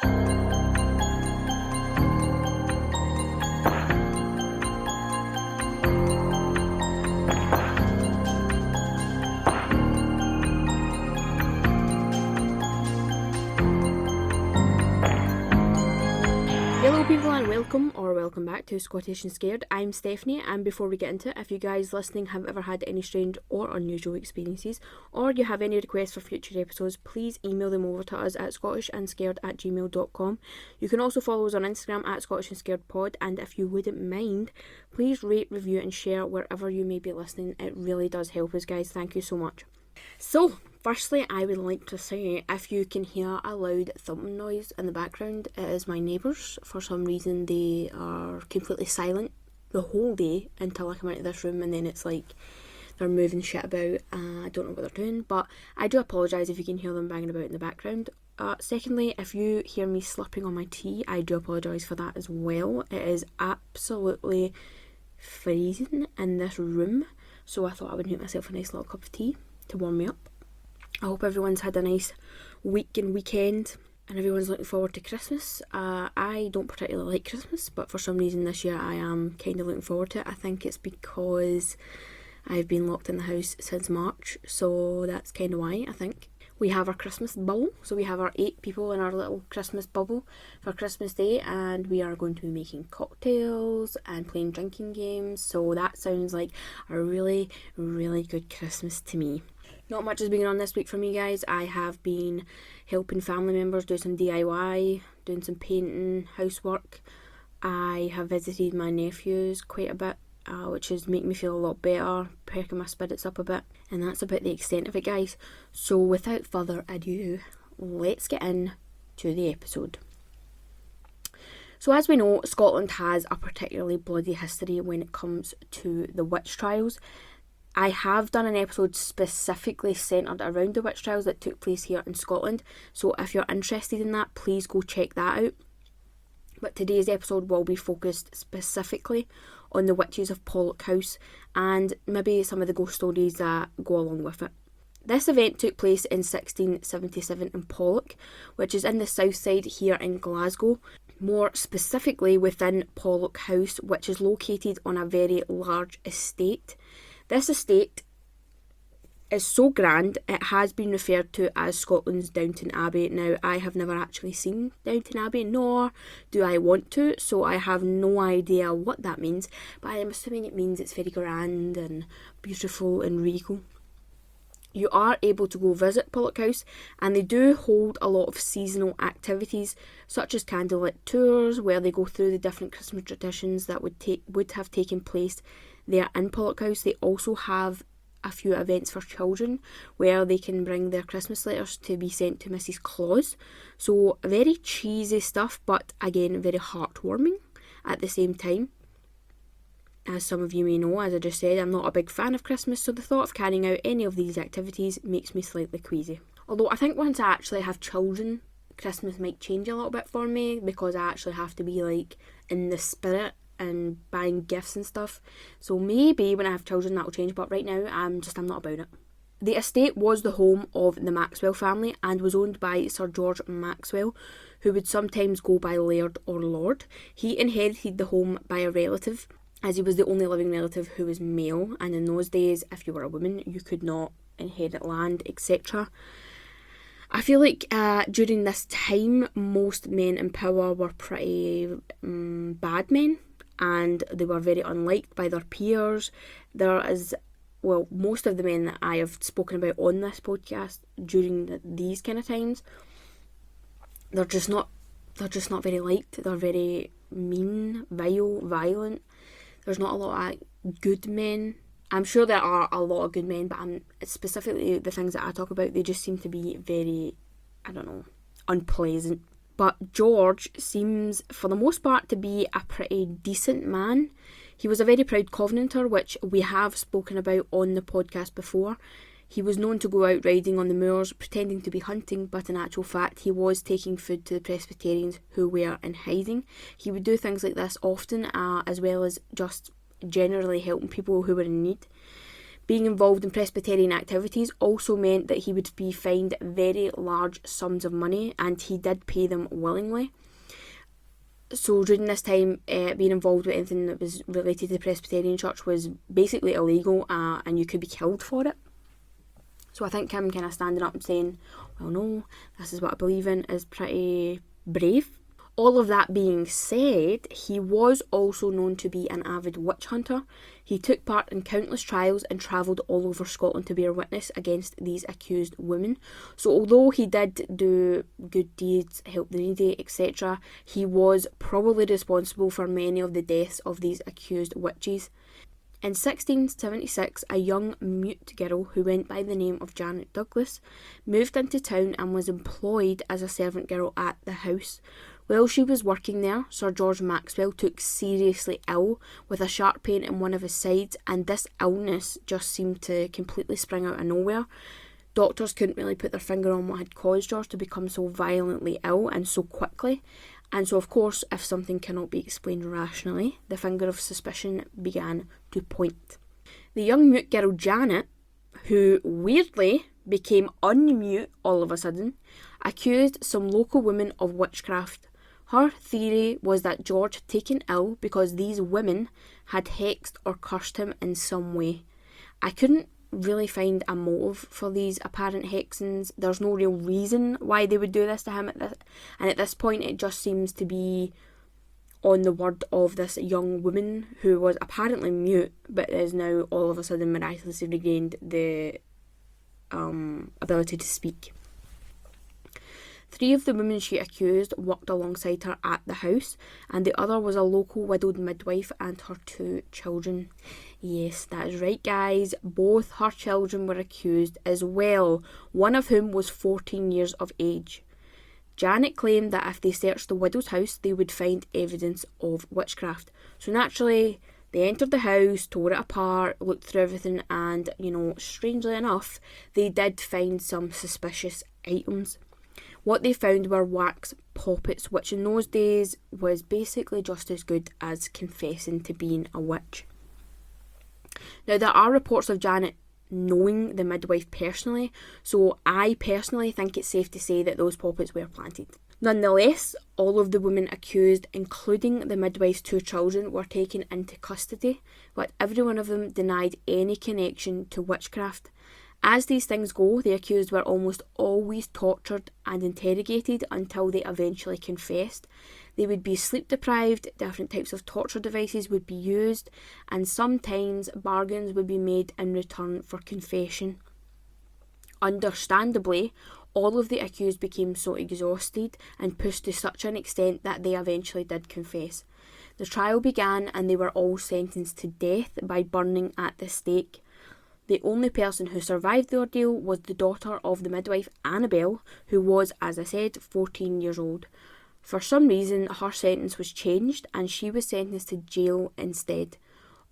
Hello people and welcome back to Scottish and Scared. I'm Stefanie, and before we get into it, if you guys listening have ever had any strange or unusual experiences, or you have any requests for future episodes, please email them over to us at scottishandscared@gmail.com. You can also follow us on Instagram at scottishandscaredpod, and if you wouldn't mind, please rate, review and share wherever you may be listening. It really does help us, guys. Thank you so much. So, firstly, I would like to say, if you can hear a loud thumping noise in the background, it is my neighbours. For some reason, they are completely silent the whole day until I come into this room, and then it's like they're moving shit about. I don't know what they're doing, but I do apologise if you can hear them banging about in the background. Secondly, if you hear me slurping on my tea, I do apologise for that as well. It is absolutely freezing in this room, so I thought I would make myself a nice little cup of tea to warm me up. I hope everyone's had a nice week and weekend and everyone's looking forward to Christmas. I don't particularly like Christmas, but for some reason this year I am kind of looking forward to it. I think it's because I've been locked in the house since March, so that's kind of why, I think. We have our Christmas bubble, so we have our 8 people in our little Christmas bubble for Christmas Day, and we are going to be making cocktails and playing drinking games, so that sounds like a really, really good Christmas to me. Not much has been on this week for me, guys. I have been helping family members do some DIY, doing some painting, housework. I have visited my nephews quite a bit, which is making me feel a lot better, perking my spirits up a bit. And that's about the extent of it, guys. So without further ado, let's get in to the episode. So as we know, Scotland has a particularly bloody history when it comes to the witch trials. I have done an episode specifically centred around the witch trials that took place here in Scotland, so if you're interested in that, please go check that out. But today's episode will be focused specifically on the witches of Pollok House and maybe some of the ghost stories that go along with it. This event took place in 1677 in Pollok, which is in the south side here in Glasgow, more specifically within Pollok House, which is located on a very large estate. This estate is so grand, it has been referred to as Scotland's Downton Abbey. Now, I have never actually seen Downton Abbey, nor do I want to, so I have no idea what that means, but I am assuming it means it's very grand and beautiful and regal. You are able to go visit Pollok House, and they do hold a lot of seasonal activities, such as candlelit tours, where they go through the different Christmas traditions that would have taken place there in Pollok House. They also have a few events for children where they can bring their Christmas letters to be sent to Mrs. Claus. So very cheesy stuff, but again very heartwarming at the same time. As some of you may know, as I just said, I'm not a big fan of Christmas, so the thought of carrying out any of these activities makes me slightly queasy. Although I think once I actually have children, Christmas might change a little bit for me, because I actually have to be like in the spirit and buying gifts and stuff. So maybe when I have children that'll change, but right now I'm not about it. The estate was the home of the Maxwell family and was owned by Sir George Maxwell, who would sometimes go by Laird or Lord. He inherited the home by a relative, as he was the only living relative who was male, and in those days, if you were a woman, you could not inherit land, etc. I feel like during this time, most men in power were pretty bad men, and they were very unliked by their peers. Most of the men that I have spoken about on this podcast during these kind of times, they're just not very liked. They're very mean, vile, violent. There's not a lot of good men. I'm sure there are a lot of good men, but specifically the things that I talk about, they just seem to be very, unpleasant. But George seems, for the most part, to be a pretty decent man. He was a very proud Covenanter, which we have spoken about on the podcast before. He was known to go out riding on the moors, pretending to be hunting, but in actual fact, he was taking food to the Presbyterians who were in hiding. He would do things like this often, as well as just generally helping people who were in need. Being involved in Presbyterian activities also meant that he would be fined very large sums of money, and he did pay them willingly. So during this time, being involved with anything that was related to the Presbyterian Church was basically illegal, and you could be killed for it. So I think him kind of standing up and saying, well, no, this is what I believe in, is pretty brave. All of that being said, he was also known to be an avid witch hunter. He took part in countless trials and travelled all over Scotland to bear witness against these accused women. So although he did do good deeds, help the needy, etc., he was probably responsible for many of the deaths of these accused witches. In 1676, a young mute girl who went by the name of Janet Douglas moved into town and was employed as a servant girl at the house. While she was working there, Sir George Maxwell took seriously ill with a sharp pain in one of his sides, and this illness just seemed to completely spring out of nowhere. Doctors couldn't really put their finger on what had caused George to become so violently ill and so quickly. And so, of course, if something cannot be explained rationally, the finger of suspicion began to point. The young mute girl Janet, who weirdly became unmute all of a sudden, accused some local women of witchcraft. Her theory was that George had taken ill because these women had hexed or cursed him in some way. I couldn't really find a motive for these apparent hexings. There's no real reason why they would do this to him, and at this point it just seems to be on the word of this young woman who was apparently mute but is now all of a sudden miraculously regained the ability to speak. 3 of the women she accused worked alongside her at the house, and the other was a local widowed midwife and her 2 children. Yes, that is right, guys. Both her children were accused as well, one of whom was 14 years of age. Janet claimed that if they searched the widow's house, they would find evidence of witchcraft. So naturally, they entered the house, tore it apart, looked through everything, and, strangely enough, they did find some suspicious items. What they found were wax poppets, which in those days was basically just as good as confessing to being a witch. Now, there are reports of Janet knowing the midwife personally, so I personally think it's safe to say that those poppets were planted. Nonetheless, all of the women accused, including the midwife's 2 children, were taken into custody, but every one of them denied any connection to witchcraft. As these things go, the accused were almost always tortured and interrogated until they eventually confessed. They would be sleep deprived, different types of torture devices would be used, and sometimes bargains would be made in return for confession. Understandably, all of the accused became so exhausted and pushed to such an extent that they eventually did confess. The trial began and they were all sentenced to death by burning at the stake. The only person who survived the ordeal was the daughter of the midwife, Annabel, who was, as I said, 14 years old. For some reason, her sentence was changed and she was sentenced to jail instead.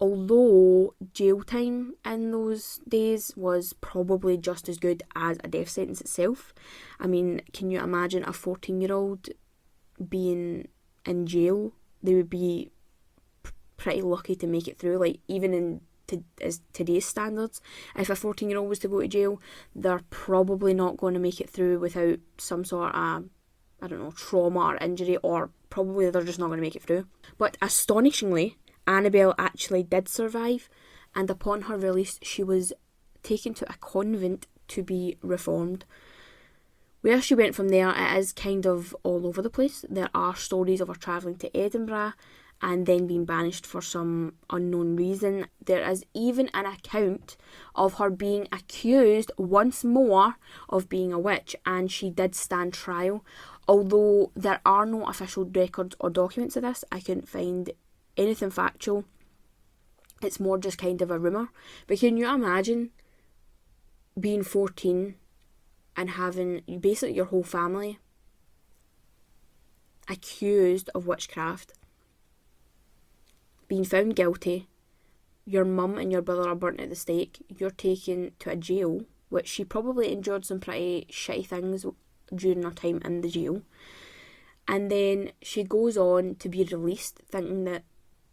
Although jail time in those days was probably just as good as a death sentence itself. I mean, can you imagine a 14-year-old being in jail? They would be pretty lucky to make it through, like even in today's standards. If a 14-year-old was to go to jail, they're probably not going to make it through without some sort of, trauma or injury, or probably they're just not going to make it through. But astonishingly, Annabel actually did survive, and upon her release, she was taken to a convent to be reformed. Where she went from there, it is kind of all over the place. There are stories of her travelling to Edinburgh and then being banished for some unknown reason. There is even an account of her being accused once more of being a witch, and she did stand trial. Although there are no official records or documents of this, I couldn't find anything factual. It's more just kind of a rumour. But can you imagine being 14 and having basically your whole family accused of witchcraft, being found guilty, your mum and your brother are burnt at the stake, you're taken to a jail, which she probably endured some pretty shitty things during her time in the jail, and then she goes on to be released thinking that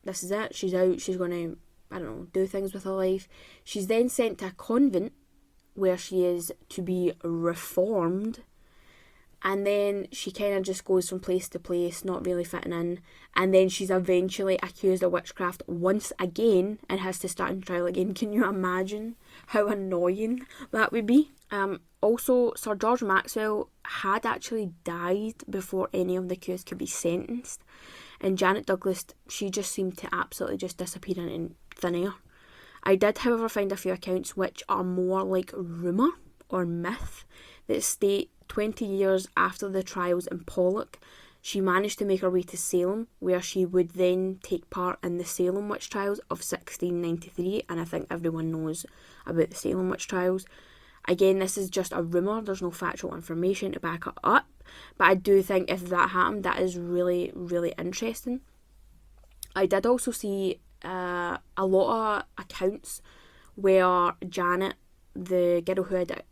this is it, she's out, she's going to, I don't know, do things with her life. She's then sent to a convent where she is to be reformed. And then she kind of just goes from place to place, not really fitting in. And then she's eventually accused of witchcraft once again and has to start on trial again. Can you imagine how annoying that would be? Also, Sir George Maxwell had actually died before any of the accused could be sentenced. And Janet Douglas, she just seemed to absolutely just disappear into thin air. I did, however, find a few accounts which are more like rumour or myth that state 20 years after the trials in Pollok, she managed to make her way to Salem, where she would then take part in the Salem witch trials of 1693, and I think everyone knows about the Salem witch trials. Again, this is just a rumour, there's no factual information to back it up, but I do think if that happened, that is really, really interesting. I did also see a lot of accounts where Janet, the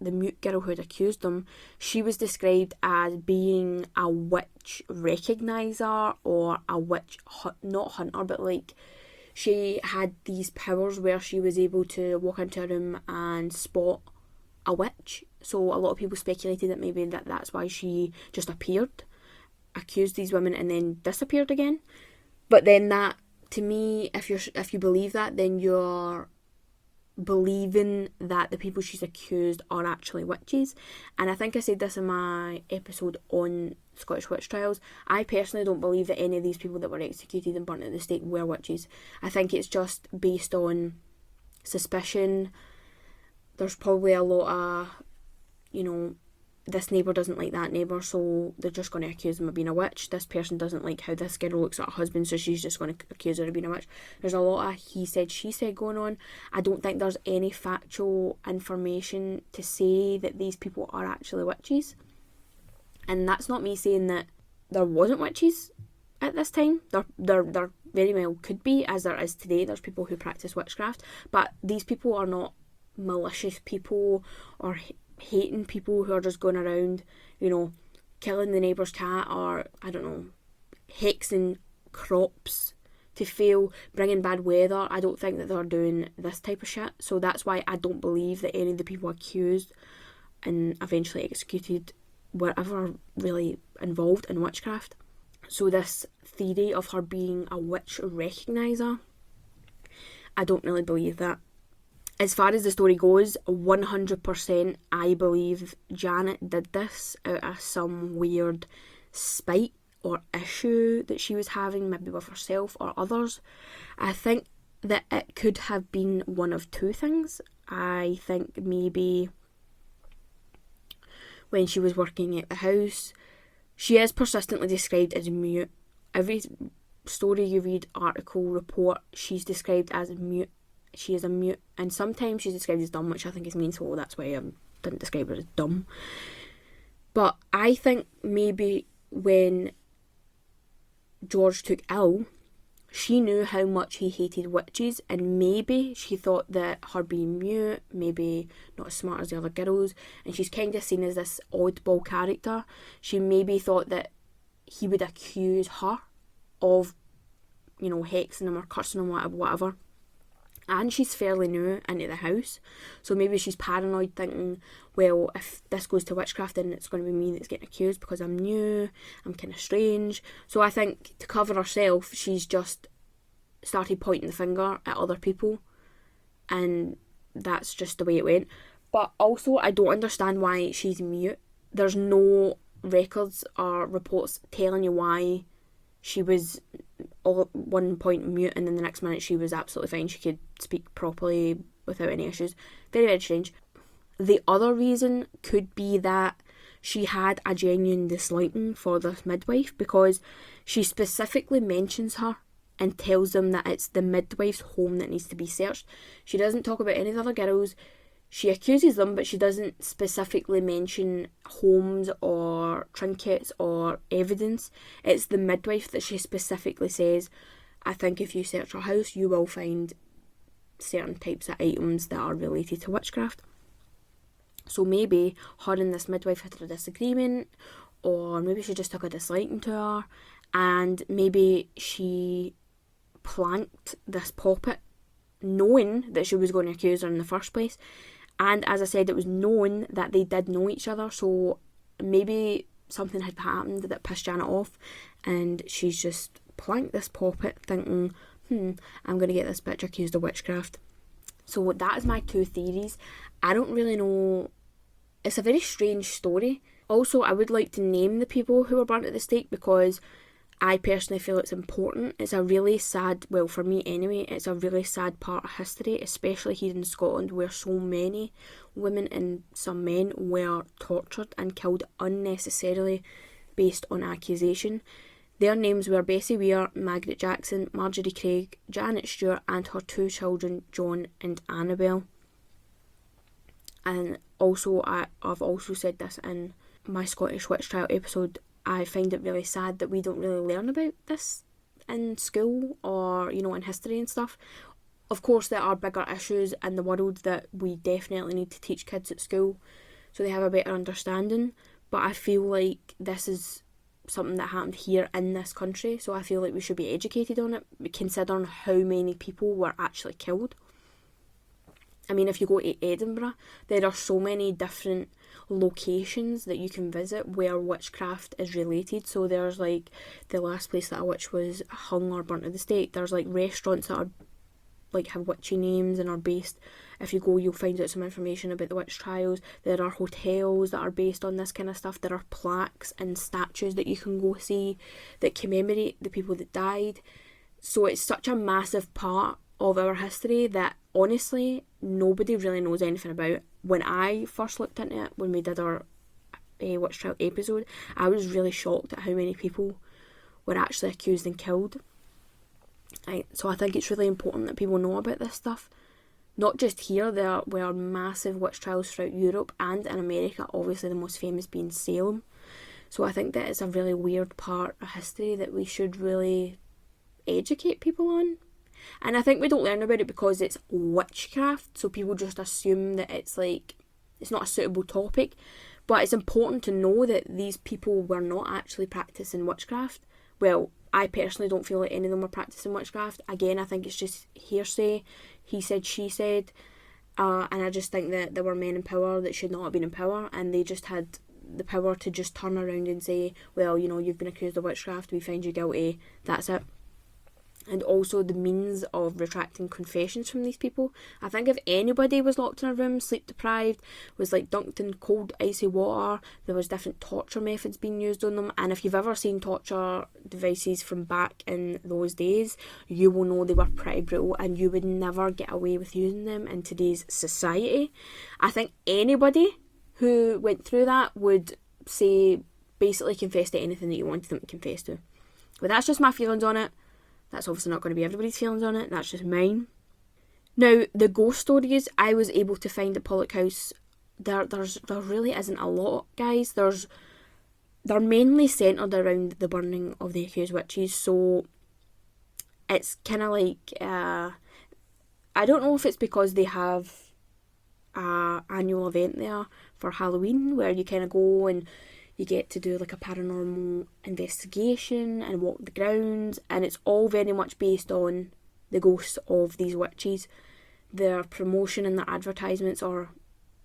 mute girl who had accused them, she was described as being a witch recogniser or a witch, not hunter, but like she had these powers where she was able to walk into a room and spot a witch. So a lot of people speculated that maybe that's why she just appeared, accused these women and then disappeared again. But then that, to me, if you believe that, then you're believing that the people she's accused are actually witches. And I think I said this in my episode on Scottish witch trials. I personally don't believe that any of these people that were executed and burnt at the stake were witches. I think it's just based on suspicion. There's probably a lot of, this neighbour doesn't like that neighbour, so they're just going to accuse them of being a witch. This person doesn't like how this girl looks at her husband, so she's just going to accuse her of being a witch. There's a lot of he said, she said going on. I don't think there's any factual information to say that these people are actually witches. And that's not me saying that there wasn't witches at this time. There very well could be, as there is today. There's people who practice witchcraft, but these people are not malicious people or hating people who are just going around, killing the neighbour's cat, or, I don't know, hexing crops to fail, bringing bad weather. I don't think that they're doing this type of shit. So that's why I don't believe that any of the people accused and eventually executed were ever really involved in witchcraft. So this theory of her being a witch recogniser, I don't really believe that. As far as the story goes, 100% I believe Janet did this out of some weird spite or issue that she was having, maybe with herself or others. I think that it could have been one of two things. I think maybe when she was working at the house, she is persistently described as mute. Every story you read, article, report, she's described as mute. She is a mute, and sometimes she's described as dumb, which I think is mean, so that's why I didn't describe her as dumb. But I think maybe when George took ill, she knew how much he hated witches, and maybe she thought that her being mute, maybe not as smart as the other girls, and she's kind of seen as this oddball character, she maybe thought that he would accuse her of, hexing him or cursing him, whatever. And she's fairly new into the house, so maybe she's paranoid, thinking, well, if this goes to witchcraft, then it's going to be me that's getting accused because I'm new, I'm kind of strange. So I think to cover herself, she's just started pointing the finger at other people, and that's just the way it went. But also, I don't understand why she's mute. There's no records or reports telling you why she was all at one point mute and then the next minute she was absolutely fine. She could speak properly without any issues. Very, very strange. The other reason could be that she had a genuine disliking for this midwife, because she specifically mentions her and tells them that it's the midwife's home that needs to be searched. She doesn't talk about any of the other girls. She accuses them, but she doesn't specifically mention homes or trinkets or evidence. It's the midwife that she specifically says, I think if you search her house, you will find certain types of items that are related to witchcraft. So maybe her and this midwife had a disagreement, or maybe she just took a disliking to her, and maybe she planked this poppet knowing that she was going to accuse her in the first place. And as I said, it was known that they did know each other, so maybe something had happened that pissed Janet off, and she's just planked this poppet thinking, I'm going to get this bitch accused of witchcraft. So that is my two theories. I don't really know. It's a very strange story. Also, I would like to name the people who were burnt at the stake because I personally feel it's important. It's a really sad, well, for me anyway, it's a really sad part of history, especially here in Scotland, where so many women and some men were tortured and killed unnecessarily based on accusation. Their names were Bessie Weir, Margaret Jackson, Marjorie Craig, Janet Stewart, and her two children, John and Annabel. And also, I've also said this in my Scottish witch trial episode, I find it really sad that we don't really learn about this in school or, in history and stuff. Of course, there are bigger issues in the world that we definitely need to teach kids at school so they have a better understanding. But I feel like this is something that happened here in this country, so I feel like we should be educated on it, considering how many people were actually killed. I mean, if you go to Edinburgh, there are so many different locations that you can visit where witchcraft is related. So there's like the last place that a witch was hung or burnt at the stake. There's like restaurants that are like have witchy names and are based. If you go, you'll find out some information about the witch trials. There are hotels that are based on this kind of stuff. There are plaques and statues that you can go see that commemorate the people that died. So it's such a massive part of our history that honestly nobody really knows anything about. When I first looked into it, when we did our witch trial episode, I was really shocked at how many people were actually accused and killed. So I think it's really important that people know about this stuff. Not just here, there were massive witch trials throughout Europe and in America, obviously the most famous being Salem. So I think that it's a really weird part of history that we should really educate people on. And I think we don't learn about it because it's witchcraft, so people just assume that it's not a suitable topic. But it's important to know that these people were not actually practicing witchcraft. Well, I personally don't feel like any of them were practicing witchcraft. Again, I think it's just hearsay, he said, she said. And I just think that there were men in power that should not have been in power, and they just had the power to just turn around and say, well, you've been accused of witchcraft, we find you guilty, that's it. And also the means of retracting confessions from these people. I think if anybody was locked in a room, sleep deprived, was like dunked in cold icy water, there was different torture methods being used on them. And if you've ever seen torture devices from back in those days, you will know they were pretty brutal and you would never get away with using them in today's society. I think anybody who went through that would say, basically confess to anything that you wanted them to confess to. But that's just my feelings on it. That's obviously not going to be everybody's feelings on it. That's just mine. Now, the ghost stories I was able to find at Pollok House, there really isn't a lot, guys. They're mainly centred around the burning of the accused witches. So it's kind of like, I don't know if it's because they have an annual event there for Halloween where you kind of go and you get to do like a paranormal investigation and walk the grounds, and it's all very much based on the ghosts of these witches. Their promotion and their advertisements or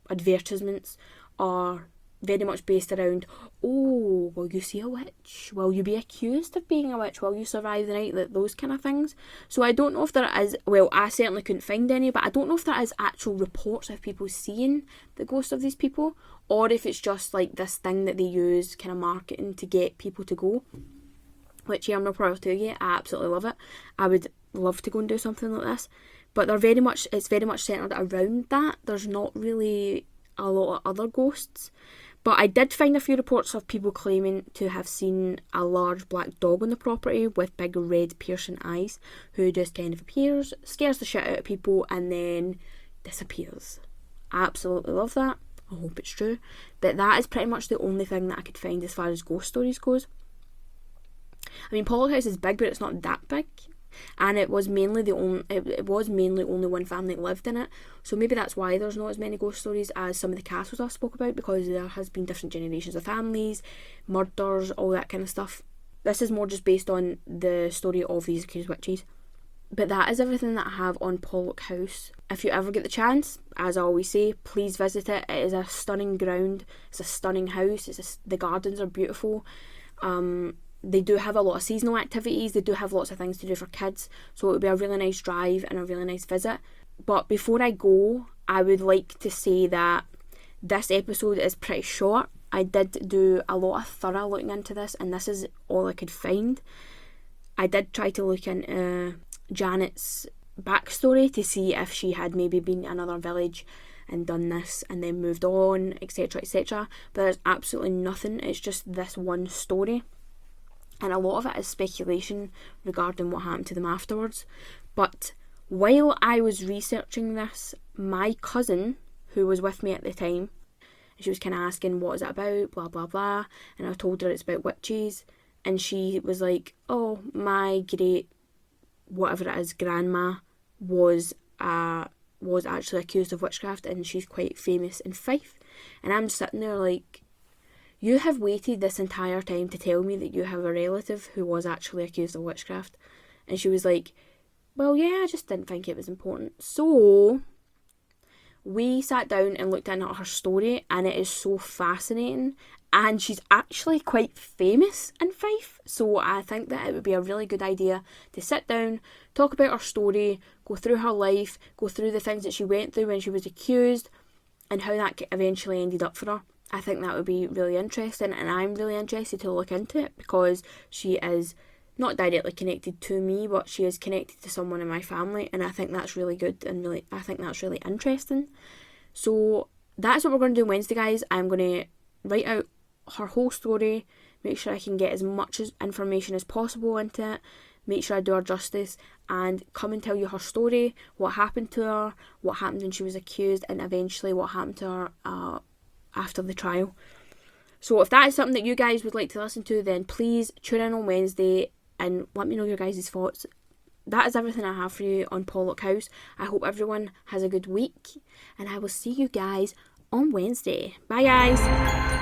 advertisements are very much based around, oh, will you see a witch? Will you be accused of being a witch? Will you survive the night? Those kind of things. So I don't know if there is, well, I certainly couldn't find any, but I don't know if there is actual reports of people seeing the ghosts of these people, or if it's just like this thing that they use, kind of marketing to get people to go. Which, yeah, I'm not proud to you. I absolutely love it. I would love to go and do something like this. But it's very much centred around that. There's not really a lot of other ghosts. But I did find a few reports of people claiming to have seen a large black dog on the property with big red piercing eyes, who just kind of appears, scares the shit out of people, and then disappears. I absolutely love that. I hope it's true. But that is pretty much the only thing that I could find as far as ghost stories goes. I mean, Pollok House is big, but it's not that big. And it was mainly only one family that lived in it, so maybe that's why there's not as many ghost stories as some of the castles I spoke about, because there has been different generations of families, murders, all that kind of stuff. This is more just based on the story of these accused witches. But that is everything that I have on Pollok House. If you ever get the chance, as I always say, please visit it. It is a stunning ground. It's a stunning house. The gardens are beautiful. They do have a lot of seasonal activities. They do have lots of things to do for kids. So it would be a really nice drive and a really nice visit. But before I go, I would like to say that this episode is pretty short. I did do a lot of thorough looking into this, and this is all I could find. I did try to look into Janet's backstory to see if she had maybe been in another village and done this and then moved on, etc, etc, but there's absolutely nothing. It's just this one story, and a lot of it is speculation regarding what happened to them afterwards. But while I was researching this, my cousin, who was with me at the time, she was kind of asking, what is it about, blah blah blah, and I told her it's about witches, and she was like, oh, my great whatever it is grandma was actually accused of witchcraft, and she's quite famous in Fife. And I'm just sitting there like, you have waited this entire time to tell me that you have a relative who was actually accused of witchcraft. And she was like, well, yeah, I just didn't think it was important. So we sat down and looked into her story, and it is so fascinating, and she's actually quite famous in Fife. So I think that it would be a really good idea to sit down, talk about her story, go through her life, go through the things that she went through when she was accused, and how that eventually ended up for her. I think that would be really interesting, and I'm really interested to look into it because she is not directly connected to me, but she is connected to someone in my family, and I think that's really good, and I think that's really interesting. So that's what we're going to do Wednesday, guys. I'm going to write out her whole story, make sure I can get as much information as possible into it, make sure I do her justice, and come and tell you her story, what happened to her, what happened when she was accused, and eventually what happened to her after the trial. So if that is something that you guys would like to listen to, then please tune in on Wednesday and let me know your guys' thoughts. That is everything I have for you on Pollok House. I hope everyone has a good week, and I will see you guys on Wednesday. Bye, guys.